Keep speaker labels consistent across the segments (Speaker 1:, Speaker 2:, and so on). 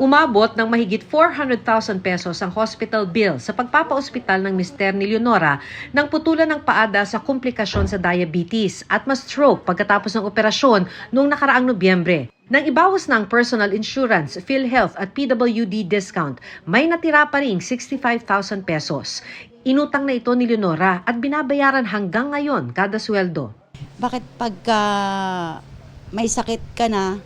Speaker 1: Umabot ng mahigit 400,000 pesos ang hospital bill sa pagpapa-ospital ng mister ni Leonora nang putulan ng paada sa komplikasyon sa diabetes at ma-stroke pagkatapos ng operasyon noong nakaraang Nobyembre. Nang ibawas na ang personal insurance, PhilHealth at PWD discount, may natira pa ring 65,000 pesos. Inutang na ito ni Leonora at binabayaran hanggang ngayon kada sweldo.
Speaker 2: Bakit pagka may sakit ka na,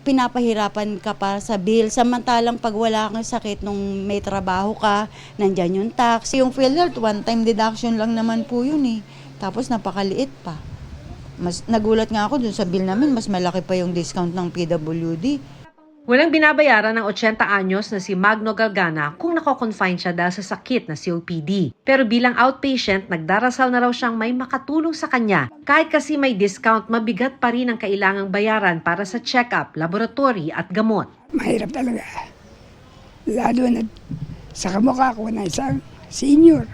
Speaker 2: pinapahirapan ka para sa bill. Samantalang pag wala kang sakit, nung may trabaho ka, nandyan yung tax. Yung PhilHealth, one-time deduction lang naman po yun eh. Tapos napakaliit pa. Nagulat nga ako dun sa bill namin, mas malaki pa yung discount ng PWD.
Speaker 1: Walang binabayaran ng 80 anyos na si Magno Galgana kung nako-confine siya dahil sa sakit na COPD. Pero bilang outpatient, nagdarasal na raw siyang may makatulong sa kanya. Kahit kasi may discount, mabigat pa rin ang kailangang bayaran para sa check-up, laboratory at gamot.
Speaker 3: Mahirap talaga. Lalo na sa kamukha ko na isang senior.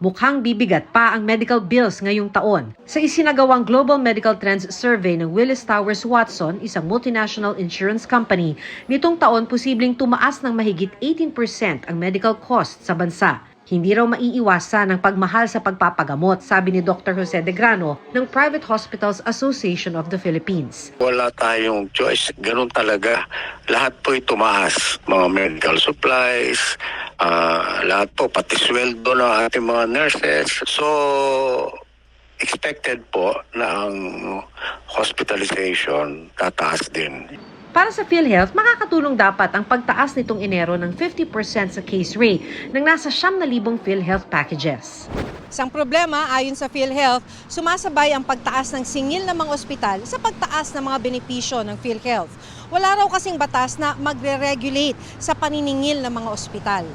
Speaker 1: Mukhang bibigat pa ang medical bills ngayong taon. Sa isinagawang Global Medical Trends Survey ng Willis Towers Watson, isang multinational insurance company, nitong taon posibleng tumaas ng mahigit 18% ang medical cost sa bansa. Hindi raw maiiwasan ang pagmahal sa pagpapagamot, sabi ni Dr. Jose De Grano ng Private Hospitals Association of the Philippines.
Speaker 4: Wala tayong choice. Ganun talaga. Lahat po'y tumaas. Mga medical supplies, lahat po, pati sweldo ng ating mga nurses. So, expected po na ang hospitalization tataas din.
Speaker 1: Para sa PhilHealth, makakatulong dapat ang pagtaas nitong Enero ng 50% sa case rate ng nasa 9,000 PhilHealth packages.
Speaker 5: Isang problema, ayon sa PhilHealth, sumasabay ang pagtaas ng singil ng mga ospital sa pagtaas ng mga benepisyo ng PhilHealth. Wala raw kasing batas na magre-regulate sa paniningil ng mga ospital.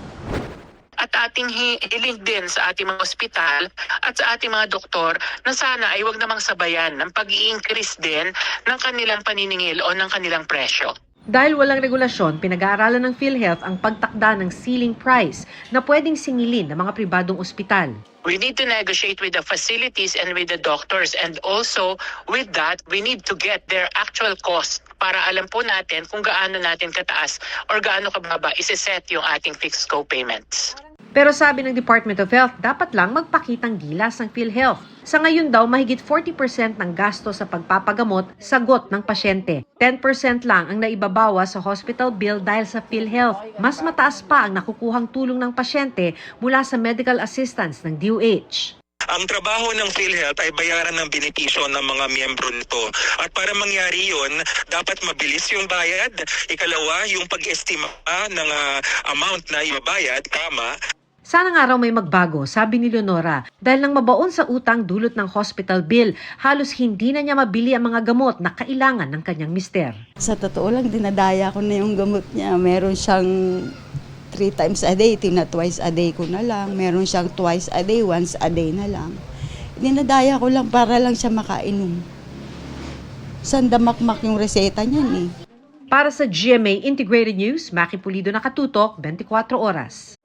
Speaker 6: At ating hiling din sa ating mga ospital at sa ating mga doktor na sana ay huwag namang sabayan ng pag-i-increase din ng kanilang paniningil o ng kanilang presyo.
Speaker 1: Dahil walang regulasyon, pinag-aaralan ng PhilHealth ang pagtakda ng ceiling price na pwedeng singilin ng mga pribadong ospital.
Speaker 6: We need to negotiate with the facilities and with the doctors, and also with that, we need to get their actual cost para alam po natin kung gaano natin kataas or gaano kababa isi-set yung ating fixed co-payments.
Speaker 1: Pero sabi ng Department of Health, dapat lang magpakitang gilas ang PhilHealth. Sa ngayon daw, mahigit 40% ng gasto sa pagpapagamot sagot ng pasyente. 10% lang ang naibabawa sa hospital bill dahil sa PhilHealth. Mas mataas pa ang nakukuhang tulong ng pasyente mula sa medical assistance ng DOH.
Speaker 7: Ang trabaho ng PhilHealth ay bayaran ng benepisyo ng mga miyembro nito. At para mangyari yun, dapat mabilis yung bayad. Ikalawa, yung pag-estima ng amount na ibabayad, tama.
Speaker 1: Sana nga raw may magbago, sabi ni Leonora. Dahil nang mabaon sa utang dulot ng hospital bill, halos hindi na niya mabili ang mga gamot na kailangan ng kanyang mister.
Speaker 2: Sa totoo lang, dinadaya ko na yung gamot niya. Meron siyang 3 times a day, twice a day ko na lang. Meron siyang twice a day, once a day na lang. Dinadaya ko lang para lang siya makainom. Sandamakmak yung reseta niyan eh.
Speaker 1: Para sa GMA Integrated News, Maki Pulido, nakatutok, 24 oras.